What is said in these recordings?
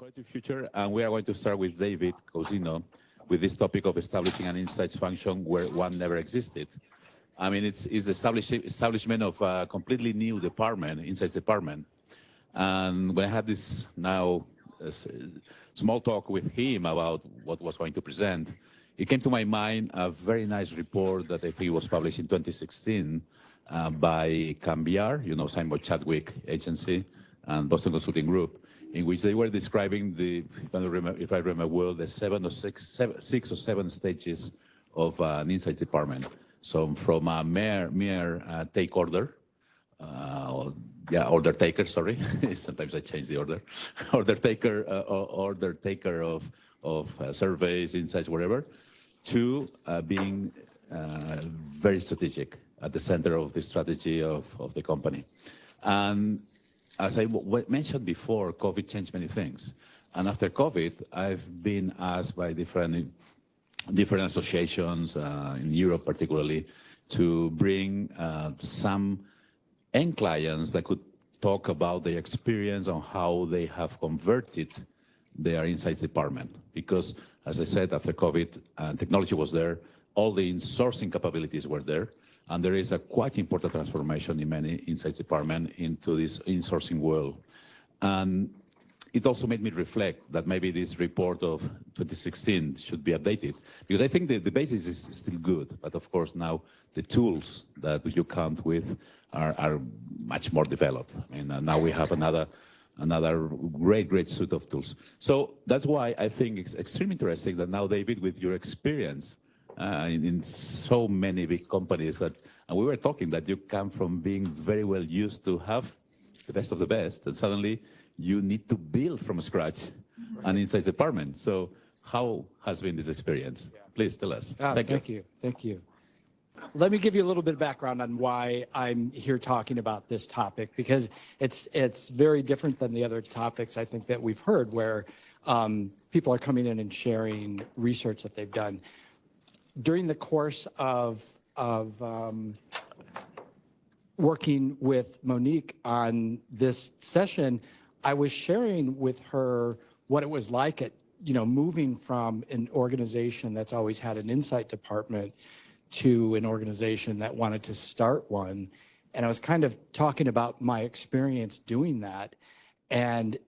Quality Future, and we are going to start with David Cousino with this topic of establishing an insights function where one never existed. I mean, it's the establishment of a completely new department, insights department. And when I had this now small talk with him about what was going to present, it came to my mind a very nice report that I think was published in 2016 by Cambiar, you know, Simon Chadwick Agency and Boston Consulting Group, in which they were describing the, if I remember well, the six or seven stages of an insights department. So from a mere take order, order taker, sorry. Sometimes I change the order. Order taker of surveys, insights, whatever, to being very strategic at the center of the strategy of the company. And as I mentioned before, COVID changed many things. And after COVID, I've been asked by different associations in Europe particularly to bring some end clients that could talk about their experience on how they have converted their insights department. Because, as I said, after COVID, technology was there, all the insourcing capabilities were there, and there is a quite important transformation in many insights department into this insourcing world. And it also made me reflect that maybe this report of 2016 should be updated, because I think the basis is still good, but of course now the tools that you count with are much more developed. I mean, now we have another great suite of tools. So that's why I think it's extremely interesting that now, David, with your experience in so many big companies, and we were talking that you come from being very well used to have the best of the best, and suddenly you need to build from scratch an insights department. So how has been this experience? Yeah. Please tell us. Thank you. Let me give you a little bit of background on why I'm here talking about this topic, because it's very different than the other topics I think that we've heard, where people are coming in and sharing research that they've done. During the course of working with Monique on this session, I was sharing with her what it was like at, moving from an organization that's always had an insight department to an organization that wanted to start one. And I was kind of talking about my experience doing that. And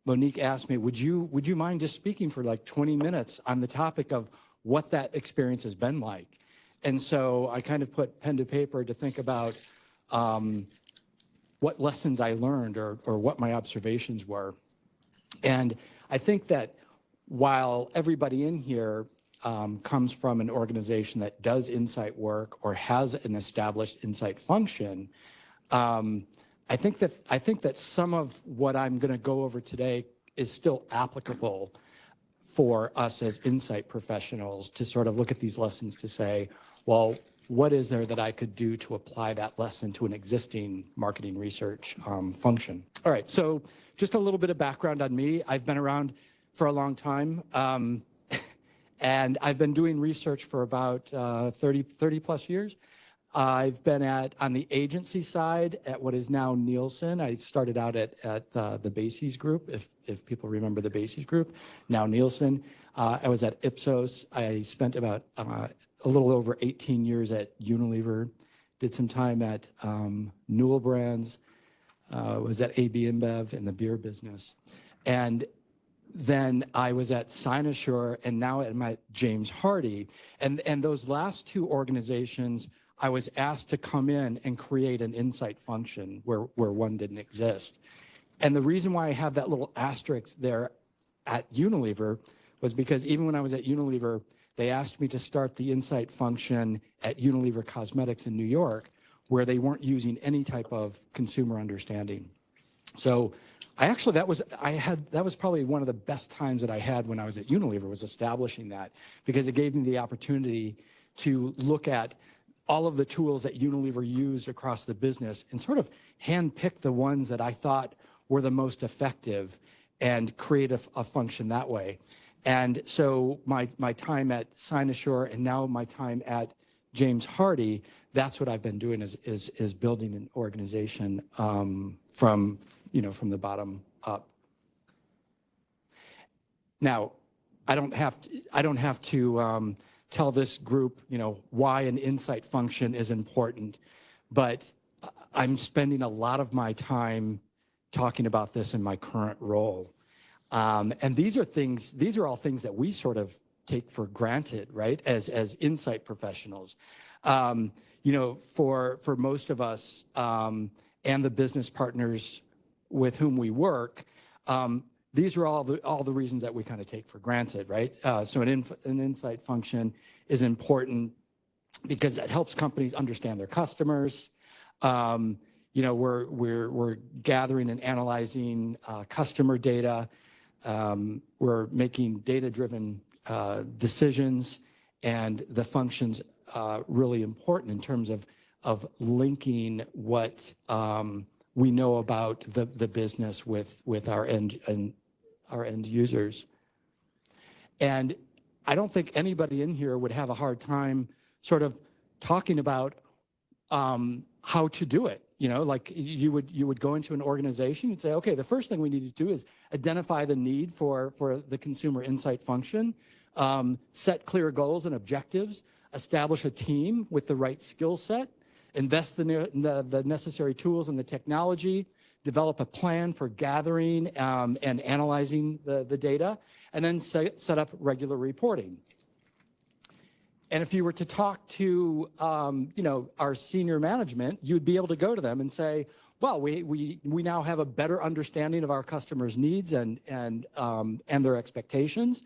Monique asked me, would you mind just speaking for like 20 minutes on the topic of what that experience has been like? And so I kind of put pen to paper to think about what lessons I learned or what my observations were. And I think that while everybody in here comes from an organization that does insight work or has an established insight function, I think that some of what I'm going to go over today is still applicable for us as insight professionals to sort of look at these lessons to say, well, what is there that I could do to apply that lesson to an existing marketing research function? All right, so just a little bit of background on me. I've been around for a long time, and I've been doing research for about 30 plus years. I've been on the agency side at what is now Nielsen. I started out at the Bases Group, if people remember the Bases Group, now Nielsen. I was at Ipsos. I spent about a little over 18 years at Unilever, did some time at Newell Brands, was at AB InBev in the beer business. And then I was at Cynosure, and now I'm at James Hardie. And those last two organizations, I was asked to come in and create an insight function where one didn't exist. And the reason why I have that little asterisk there at Unilever was because even when I was at Unilever, they asked me to start the insight function at Unilever Cosmetics in New York, where they weren't using any type of consumer understanding. So that was probably one of the best times that I had when I was at Unilever, was establishing that, because it gave me the opportunity to look at all of the tools that Unilever used across the business and sort of handpick the ones that I thought were the most effective and create a function that way. And so my time at Cynosure and now my time at James Hardie, that's what I've been doing is building an organization from the bottom up. Now, I don't have to tell this group, why an insight function is important, but I'm spending a lot of my time talking about this in my current role. And these are all things that we sort of take for granted, right? As insight professionals. For most of us and the business partners with whom we work, these are all the reasons that we kind of take for granted, right? So an insight function is important because it helps companies understand their customers. We're gathering and analyzing customer data. We're making data-driven decisions, and the function's really important in terms of linking what we know about the business with our end users. And I don't think anybody in here would have a hard time sort of talking about how to do it. Like you would go into an organization and say, okay, the first thing we need to do is identify the need for the consumer insight function, set clear goals and objectives, establish a team with the right skill set, invest the necessary tools and the technology, develop a plan for gathering and analyzing the data, and then set up regular reporting. And if you were to talk to, our senior management, you'd be able to go to them and say, well, we now have a better understanding of our customers' needs and their expectations.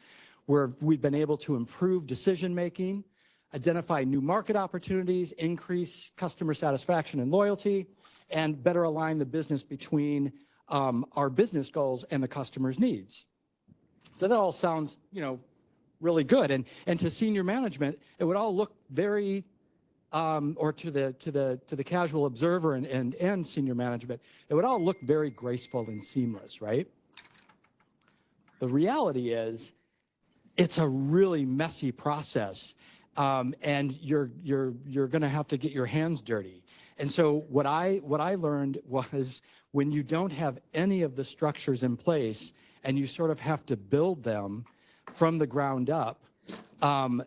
We've been able to improve decision-making, identify new market opportunities, increase customer satisfaction and loyalty, and better align the business between our business goals and the customer's needs. So that all sounds, really good. And to senior management, it would all look very, or to the casual observer and senior management, it would all look very graceful and seamless, right? The reality is, it's a really messy process, and you're going to have to get your hands dirty. And so what I learned was when you don't have any of the structures in place and you sort of have to build them from the ground up,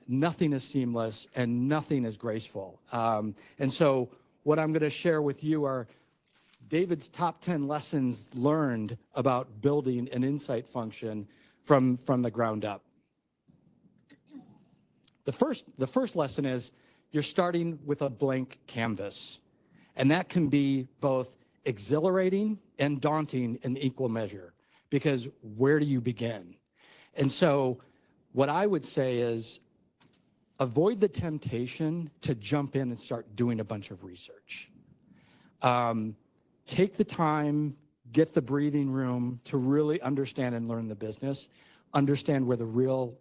nothing is seamless and nothing is graceful. And so what I'm going to share with you are David's top 10 lessons learned about building an insight function from the ground up. The first lesson is you're starting with a blank canvas. And that can be both exhilarating and daunting in equal measure, because where do you begin? And so what I would say is avoid the temptation to jump in and start doing a bunch of research. Take the time, get the breathing room to really understand and learn the business, understand where the real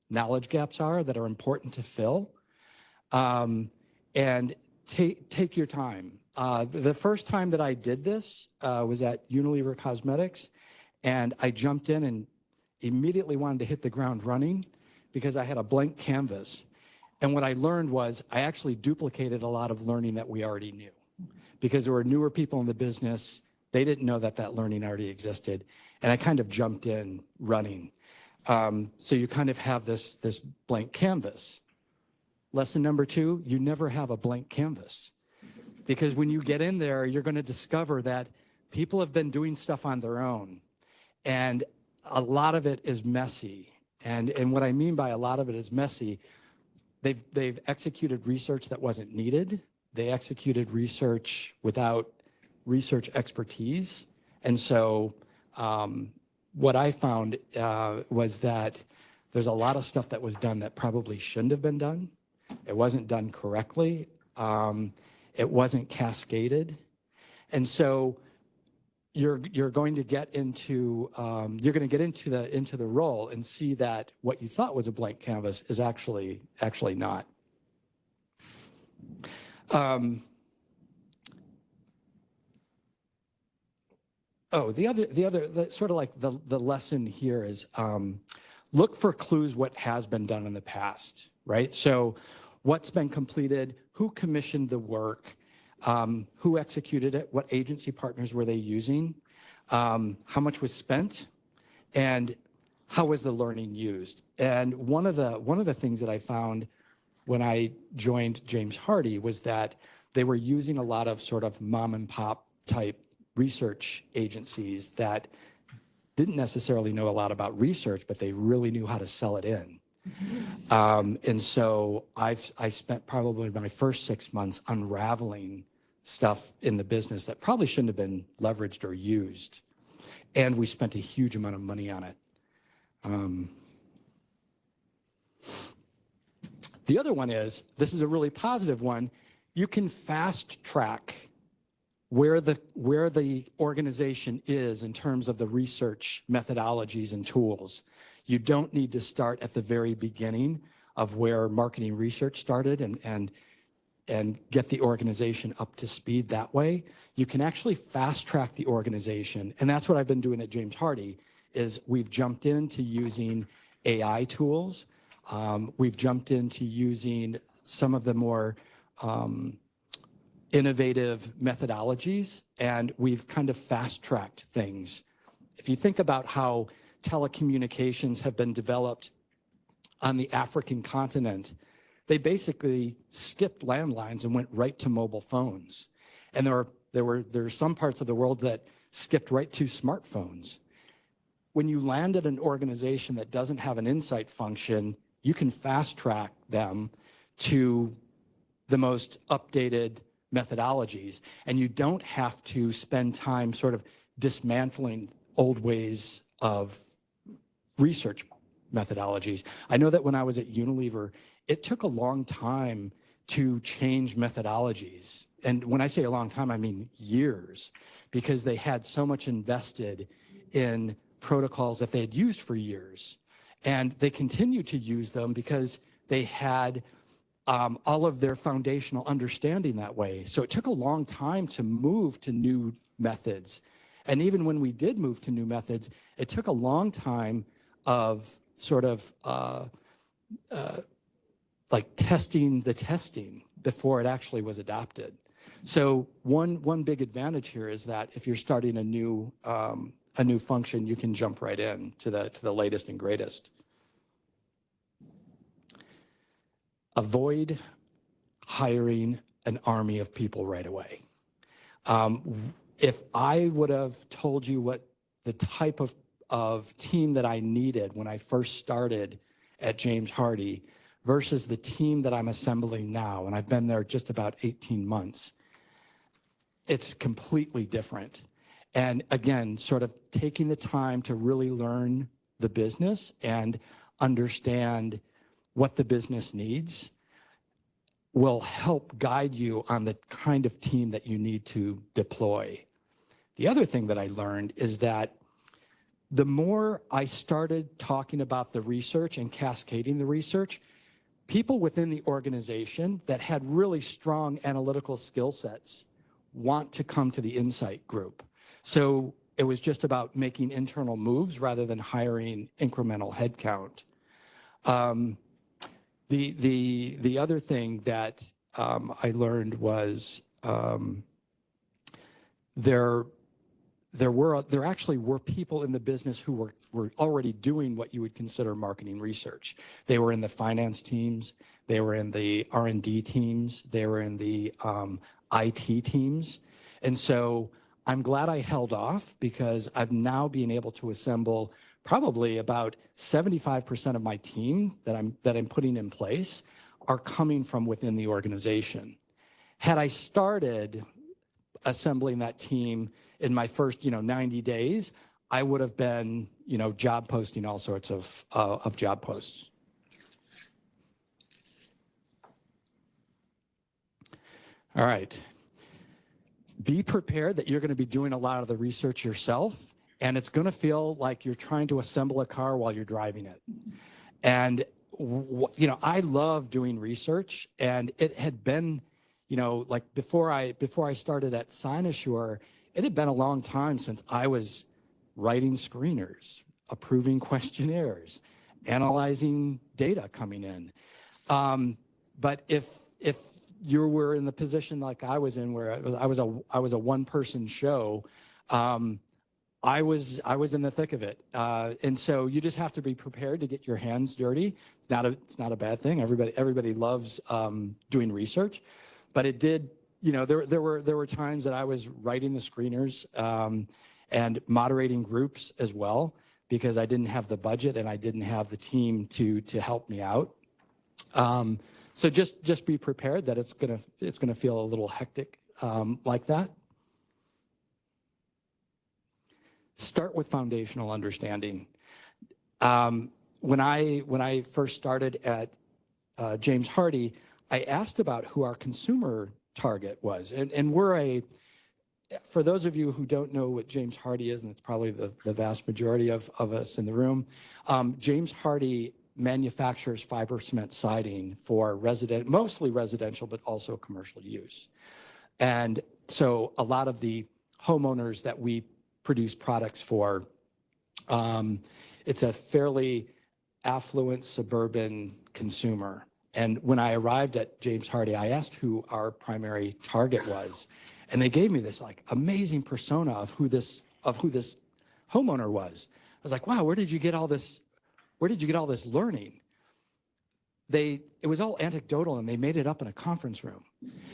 knowledge gaps are that are important to fill, and take your time. The first time that I did this was at Unilever Cosmetics, and I jumped in and immediately wanted to hit the ground running because I had a blank canvas. And what I learned was I actually duplicated a lot of learning that we already knew, because there were newer people in the business. They didn't know that learning already existed. And I kind of jumped in running. So you kind of have this blank canvas. Lesson number 2, you never have a blank canvas. Because when you get in there, you're going to discover that people have been doing stuff on their own. And a lot of it is messy. And what I mean by a lot of it is messy, they've executed research that wasn't needed. They executed research without research expertise. And so what I found was that there's a lot of stuff that was done that probably shouldn't have been done. It wasn't done correctly. It wasn't cascaded. And so you're going to get into the role and see that what you thought was a blank canvas is actually not. The sort of like the lesson here is look for clues what has been done in the past, right? So what's been completed, who commissioned the work, who executed it, what agency partners were they using, how much was spent, and how was the learning used? And one of the things that I found when I joined James Hardie was that they were using a lot of sort of mom and pop type research agencies that didn't necessarily know a lot about research, but they really knew how to sell it in. And so I spent probably my first 6 months unraveling stuff in the business that probably shouldn't have been leveraged or used. And we spent a huge amount of money on it. The other one is, this is a really positive one, you can fast track where the organization is in terms of the research methodologies and tools. You don't need to start at the very beginning of where marketing research started and get the organization up to speed that way. You can actually fast track the organization. And that's what I've been doing at James Hardie, is we've jumped into using AI tools. We've jumped into using some of the more innovative methodologies, and we've kind of fast-tracked things. If you think about how telecommunications have been developed on the African continent, they basically skipped landlines and went right to mobile phones. And there are some parts of the world that skipped right to smartphones. When you land at an organization that doesn't have an insight function, you can fast-track them to the most updated methodologies, and you don't have to spend time sort of dismantling old ways of research methodologies. I know that when I was at Unilever, it took a long time to change methodologies. And when I say a long time, I mean years, because they had so much invested in protocols that they had used for years. And they continued to use them because they had all of their foundational understanding that way. So it took a long time to move to new methods. And even when we did move to new methods, it took a long time of sort of like testing the testing before it actually was adopted. So one big advantage here is that if you're starting a new function, you can jump right in to the latest and greatest. Avoid hiring an army of people right away. If I would have told you what the type of team that I needed when I first started at James Hardie versus the team that I'm assembling now, and I've been there just about 18 months, it's completely different. And again, sort of taking the time to really learn the business and understand what the business needs will help guide you on the kind of team that you need to deploy. The other thing that I learned is that the more I started talking about the research and cascading the research, people within the organization that had really strong analytical skill sets want to come to the insight group. So it was just about making internal moves rather than hiring incremental headcount. The other thing that I learned was there actually were people in the business who were already doing what you would consider marketing research. They were in the finance teams, they were in the R&D teams, they were in the IT teams. And so I'm glad I held off, because I've now been able to assemble probably about 75% of my team that I'm putting in place are coming from within the organization. Had I started assembling that team in my first 90 days, I would have been job posting all sorts of job posts. All right. Be prepared that you're going to be doing a lot of the research yourself, and it's going to feel like you're trying to assemble a car while you're driving it. And I love doing research, and it had been, like before I started at Cynosure, it had been a long time since I was writing screeners, approving questionnaires, analyzing data coming in. But if you were in the position like I was in, where I was a one-person show, I was in the thick of it, and so you just have to be prepared to get your hands dirty. It's not a bad thing. Everybody loves doing research, but it did. You know, there were times that I was writing the screeners and moderating groups as well, because I didn't have the budget and I didn't have the team to help me out. So just be prepared that it's gonna feel a little hectic like that. Start with foundational understanding. When I first started at James Hardie, I asked about who our consumer target was, and for those of you who don't know what James Hardie is, and it's probably the vast majority of us in the room, James Hardie manufactures fiber cement siding for mostly residential, but also commercial use. And so a lot of the homeowners that we produce products for, it's a fairly affluent suburban consumer. And when I arrived at James Hardie, I asked who our primary target was. And they gave me this like amazing persona of who this homeowner was. I was like, wow, where did you get all this learning? It was all anecdotal, and they made it up in a conference room.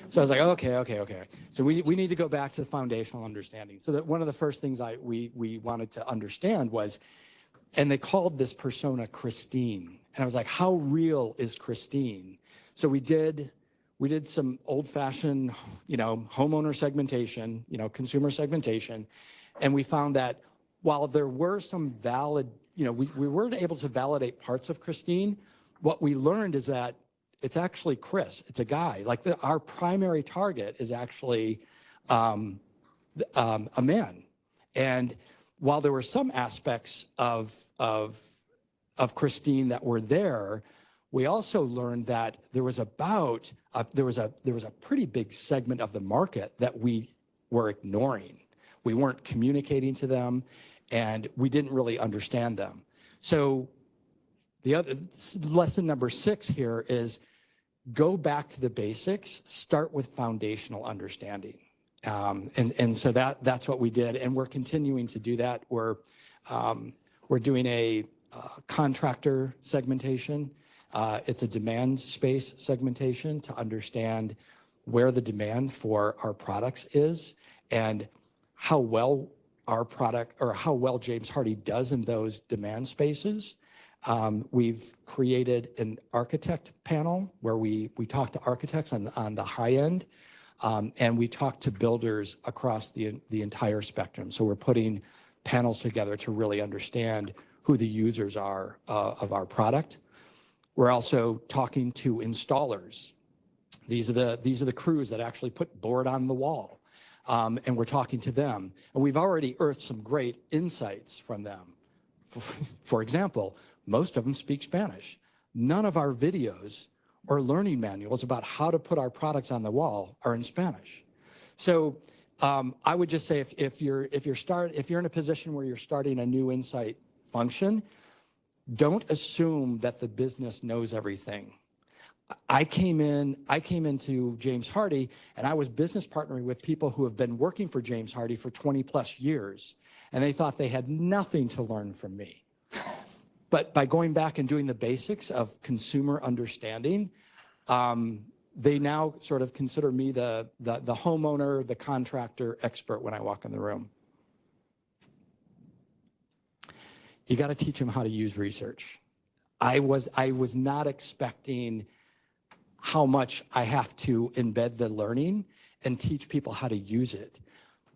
So I was like, okay. So we need to go back to the foundational understanding. So that one of the first things we wanted to understand was, and they called this persona Christine. And I was like, how real is Christine? So we did some old-fashioned, homeowner segmentation, consumer segmentation, and we found that while there were some valid, we weren't able to validate parts of Christine, what we learned is that it's actually Chris. It's a guy. Like our primary target is actually a man. And while there were some aspects of Christine that were there, we also learned that there was a pretty big segment of the market that we were ignoring. We weren't communicating to them, and we didn't really understand them. So the other lesson number 6 here is go back to the basics, start with foundational understanding. And so that's what we did, and we're continuing to do that. We're doing a contractor segmentation. It's a demand space segmentation to understand where the demand for our products is and how well our product, or how well James Hardie does in those demand spaces. We've created an architect panel where we talk to architects on the high end, and we talk to builders across the entire spectrum. So we're putting panels together to really understand who the users are of our product. We're also talking to installers. These are the crews that actually put board on the wall, and we're talking to them. And we've already unearthed some great insights from them. For example, most of them speak Spanish. None of our videos or learning manuals about how to put our products on the wall are in Spanish. So I would just say if you're in a position where you're starting a new insight function, don't assume that the business knows everything. I came into James Hardie, and I was business partnering with people who have been working for James Hardie for 20 plus years, and they thought they had nothing to learn from me. But by going back and doing the basics of consumer understanding, they now sort of consider me the homeowner, the contractor expert when I walk in the room. You got to teach them how to use research. I was not expecting how much I have to embed the learning and teach people how to use it.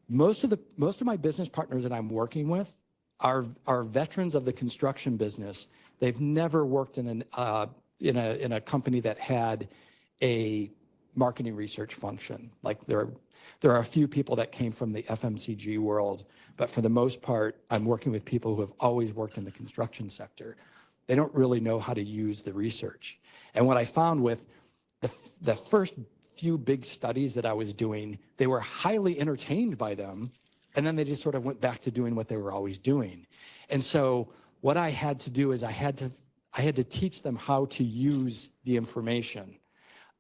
Most of my business partners that I'm working with are veterans of the construction business. They've never worked in a company that had a marketing research function. Like there are a few people that came from the FMCG world, but for the most part, I'm working with people who have always worked in the construction sector. They don't really know how to use the research. And what I found with the first few big studies that I was doing, they were highly entertained by them, and then they just sort of went back to doing what they were always doing. And so what I had to do is I had to teach them how to use the information.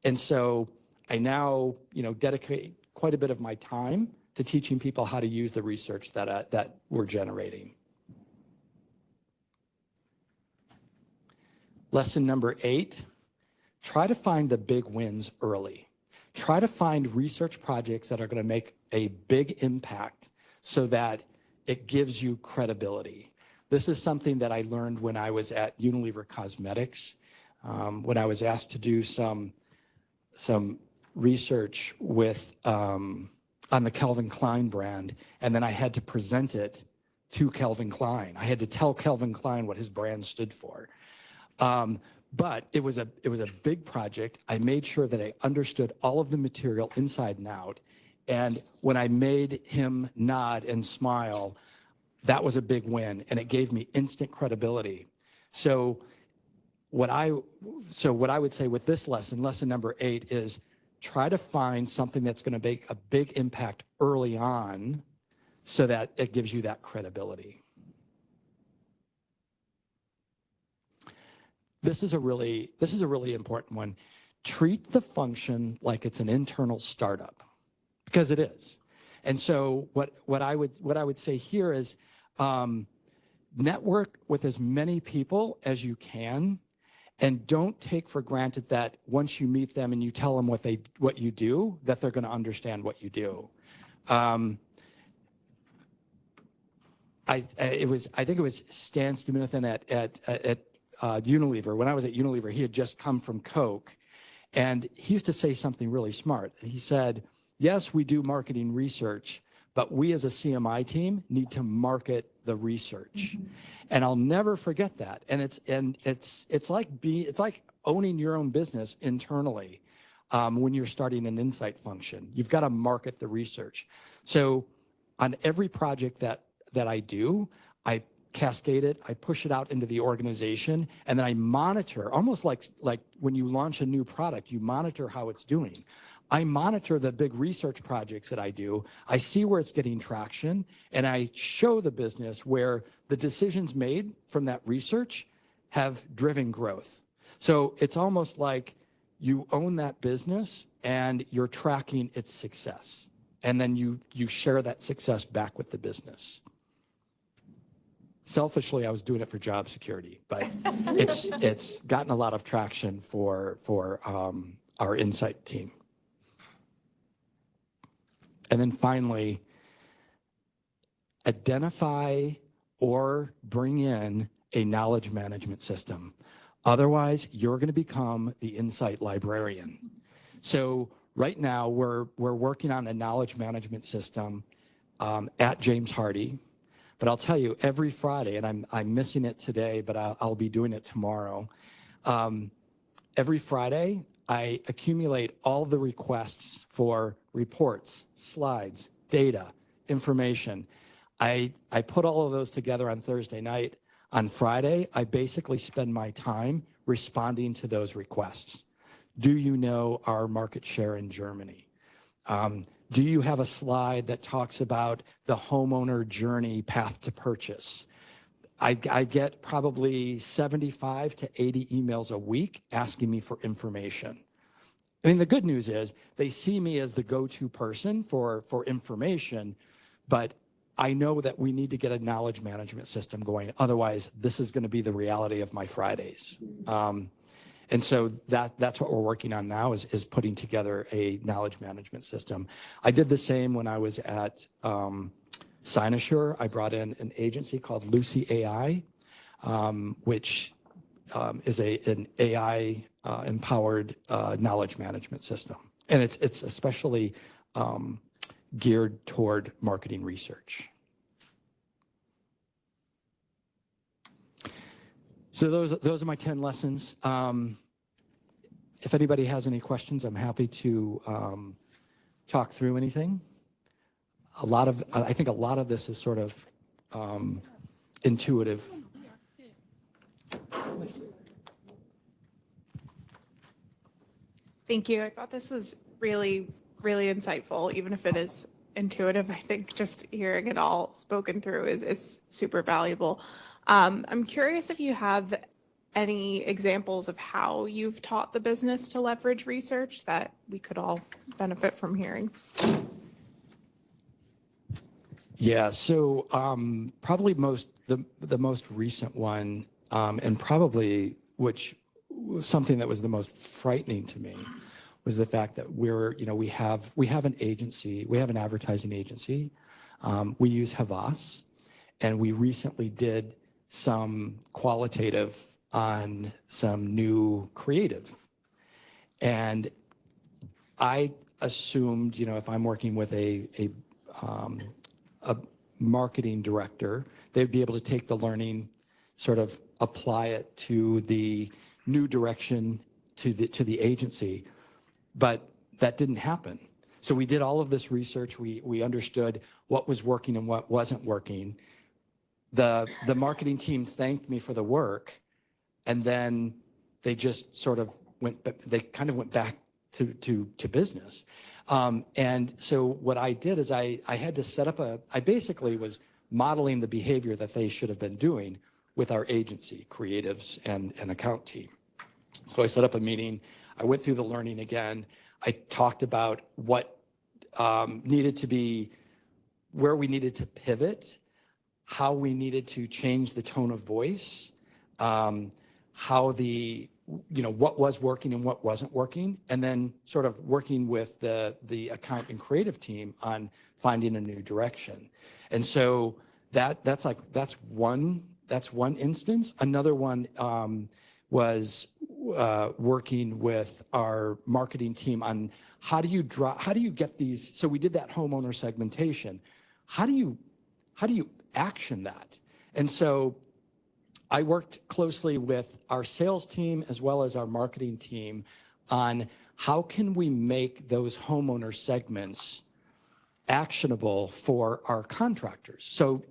And so I now, dedicate quite a bit of my time to teaching people how to use the research that we're generating. Lesson number 8, try to find the big wins early. Try to find research projects that are going to make a big impact so that it gives you credibility. This is something that I learned when I was at Unilever Cosmetics, when I was asked to do some research with on the Calvin Klein brand, and then I had to present it to Calvin Klein. I had to tell Calvin Klein what his brand stood for. But it was a big project. I made sure that I understood all of the material inside and out. And when I made him nod and smile, that was a big win, and it gave me instant credibility. So what I would say with this lesson number 8, is try to find something that's going to make a big impact early on so that it gives you that credibility. This is a really important one. Treat the function like it's an internal startup, because it is. And so what I would say here is network with as many people as you can, and don't take for granted that once you meet them and you tell them what you do, that they're going to understand what you do. I think it was Stan Stuminathan at Unilever. When I was at Unilever, he had just come from Coke, and he used to say something really smart. He said, yes, we do marketing research, but we as a CMI team need to market the research. Mm-hmm. And I'll never forget that. And it's like owning your own business internally when you're starting an insight function. You've got to market the research. So on every project that I do, I cascade it, I push it out into the organization, and then I monitor, almost like when you launch a new product, you monitor how it's doing. I monitor the big research projects that I do. I see where it's getting traction, and I show the business where the decisions made from that research have driven growth. So it's almost like you own that business and you're tracking its success. And then you share that success back with the business. Selfishly, I was doing it for job security, but it's gotten a lot of traction for our insight team. And then finally, identify or bring in a knowledge management system. Otherwise, you're going to become the insight librarian. So right now, we're working on a knowledge management system at James Hardie. But I'll tell you, every Friday, and I'm missing it today, but I'll be doing it tomorrow. Every Friday, I accumulate all the requests for reports, slides, data, information. I put all of those together on Thursday night. On Friday, I basically spend my time responding to those requests. Do you know our market share in Germany? Do you have a slide that talks about the homeowner journey path to purchase? I get probably 75 to 80 emails a week asking me for information. I mean, the good news is they see me as the go-to person for information, but I know that we need to get a knowledge management system going. Otherwise, this is going to be the reality of my Fridays. And so that's what we're working on now is putting together a knowledge management system. I did the same when I was at Cynosure. I brought in an agency called Lucy AI, which is an AI empowered knowledge management system. And it's especially geared toward marketing research. So those are my 10 lessons. If anybody has any questions, I'm happy to talk through anything. I think a lot of this is sort of intuitive. Thank you. I thought this was really, really insightful, even if it is intuitive. I think just hearing it all spoken through is super valuable. I'm curious if you have any examples of how you've taught the business to leverage research that we could all benefit from hearing. Yeah, so probably the most recent one, and probably which was something that was the most frightening to me, was the fact that we have an agency, we have an advertising agency. We use Havas, and we recently did some qualitative on some new creative. And I assumed, if I'm working with a marketing director, they'd be able to take the learning, sort of apply it to the new direction to the agency. But that didn't happen. So we did all of this research. We understood what was working and what wasn't working. The marketing team thanked me for the work, and then they just sort of went back to business. And so what I did is I had to set up I basically was modeling the behavior that they should have been doing with our agency, creatives and account team. So I set up a meeting. I went through the learning again. I talked about what needed to be, where we needed to pivot, how we needed to change the tone of voice, what was working and what wasn't working, and then sort of working with the account and creative team on finding a new direction. And so that's one instance. Another one was working with our marketing team on how do you get these. So we did that homeowner segmentation. How do you action that? And so I worked closely with our sales team as well as our marketing team on how can we make those homeowner segments actionable for our contractors. So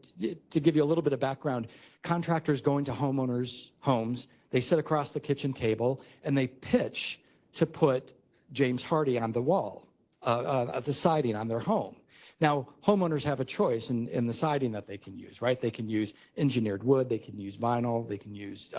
to give you a little bit of background, contractors go into homeowners' homes, they sit across the kitchen table, and they pitch to put James Hardie on the wall, the siding on their home. Now, homeowners have a choice in the siding that they can use, right? They can use engineered wood, they can use vinyl, they can use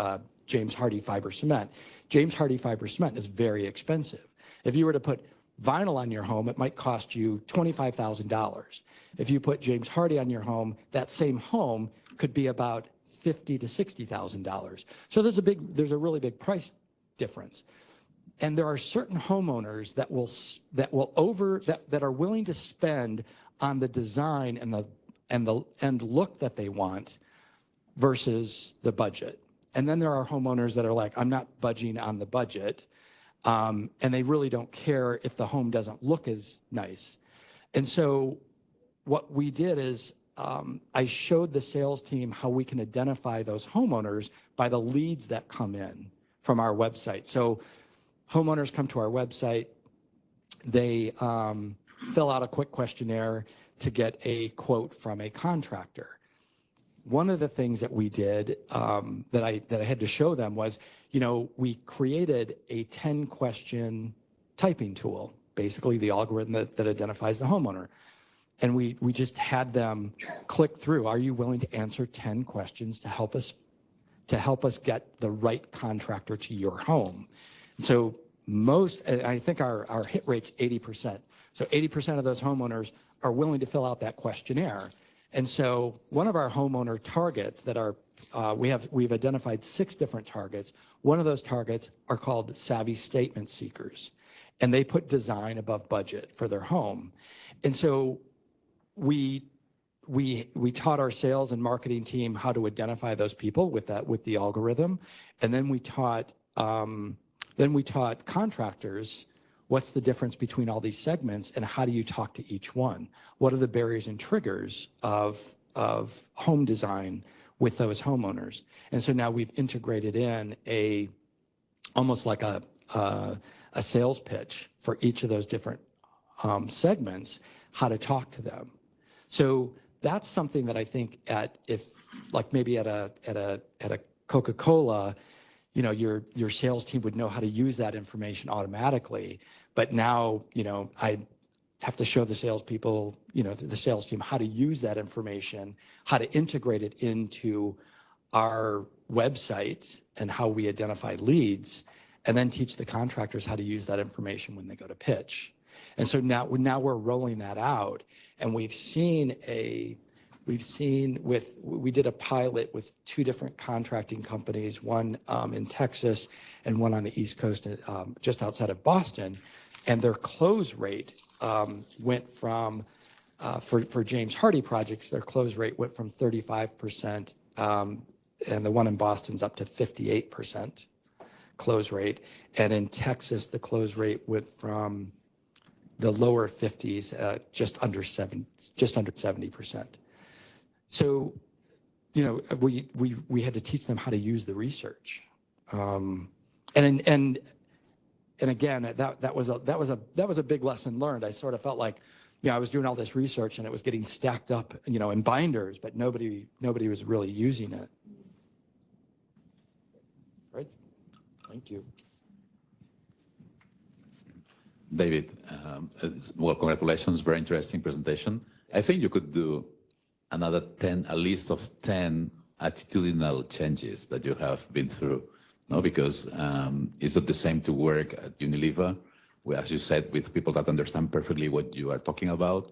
James Hardie fiber cement. James Hardie fiber cement is very expensive. If you were to put vinyl on your home, it might cost you $25,000. If you put James Hardie on your home, that same home could be about $50,000 to $60,000. So there's a really big price difference. And there are certain homeowners that are willing to spend on the design and the end look that they want versus the budget. And then there are homeowners that are like, I'm not budging on the budget, and they really don't care if the home doesn't look as nice. And so what we did is I showed the sales team how we can identify those homeowners by the leads that come in from our website. So homeowners come to our website, they fill out a quick questionnaire to get a quote from a contractor. One of the things that we did that I had to show them was, we created a 10-question typing tool, basically the algorithm that identifies the homeowner. And we just had them click through, are you willing to answer 10 questions to help us get the right contractor to your home? And so I think our hit rate's 80%. So 80% of those homeowners are willing to fill out that questionnaire. And so one of our homeowner targets that are, we've identified 6 different targets. One of those targets are called savvy statement seekers, and they put design above budget for their home. And so we taught our sales and marketing team how to identify those people with the algorithm, and then we taught contractors what's the difference between all these segments and how do you talk to each one? What are the barriers and triggers of home design with those homeowners? And so now we've integrated in almost like a sales pitch for each of those different segments, how to talk to them. So that's something that I think maybe at a Coca-Cola, your sales team would know how to use that information automatically. But now, I have to show the salespeople, the sales team how to use that information, how to integrate it into our website and how we identify leads, and then teach the contractors how to use that information when they go to pitch. And so now we're rolling that out, and we've seen we did a pilot with 2 different contracting companies, one in Texas and one on the East Coast, just outside of Boston. And their close rate went from, for James Hardie projects, their close rate went from 35%, and the one in Boston's up to 58% close rate. And in Texas, the close rate went from the lower 50s, just under 70%. So, you know, we had to teach them how to use the research, and again, that was a big lesson learned. I sort of felt like, you know, I was doing all this research and it was getting stacked up, you know, in binders, but nobody was really using it. Right? Thank you. David, well, congratulations. Very interesting presentation. I think you could do another 10, a list of 10 attitudinal changes that you have been through, no? Because it's not the same to work at Unilever, where, as you said, with people that understand perfectly what you are talking about,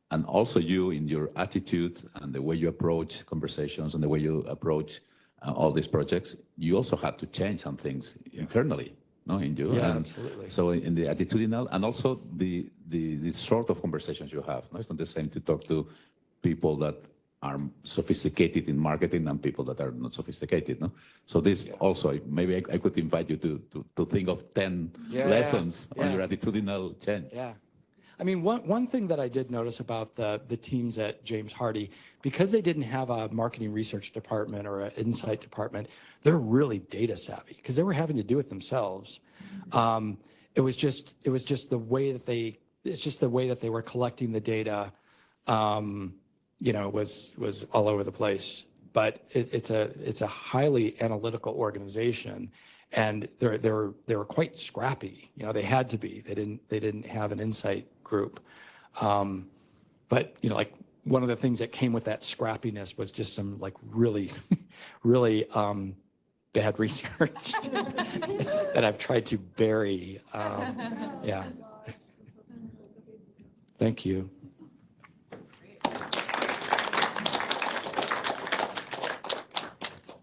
and also you in your attitude and the way you approach conversations and the way you approach all these projects, you also had to change some things internally, no, in you. Yeah, and absolutely. So in the attitudinal, and also the sort of conversations you have, no? It's not the same to talk to people that are sophisticated in marketing and people that are not sophisticated, no? So this also, maybe I could invite you to think of 10 lessons on your attitudinal change. Yeah. I mean, one thing that I did notice about the teams at James Hardie, because they didn't have a marketing research department or an insight department, they're really data savvy because they were having to do it themselves. It was just the way that they were collecting the data. You know, was all over the place. But it's a highly analytical organization, and they were quite scrappy. You know, they had to be. They didn't have an insight group. But you know, like one of the things that came with that scrappiness was just some like really, really bad research that I've tried to bury. Yeah. Thank you.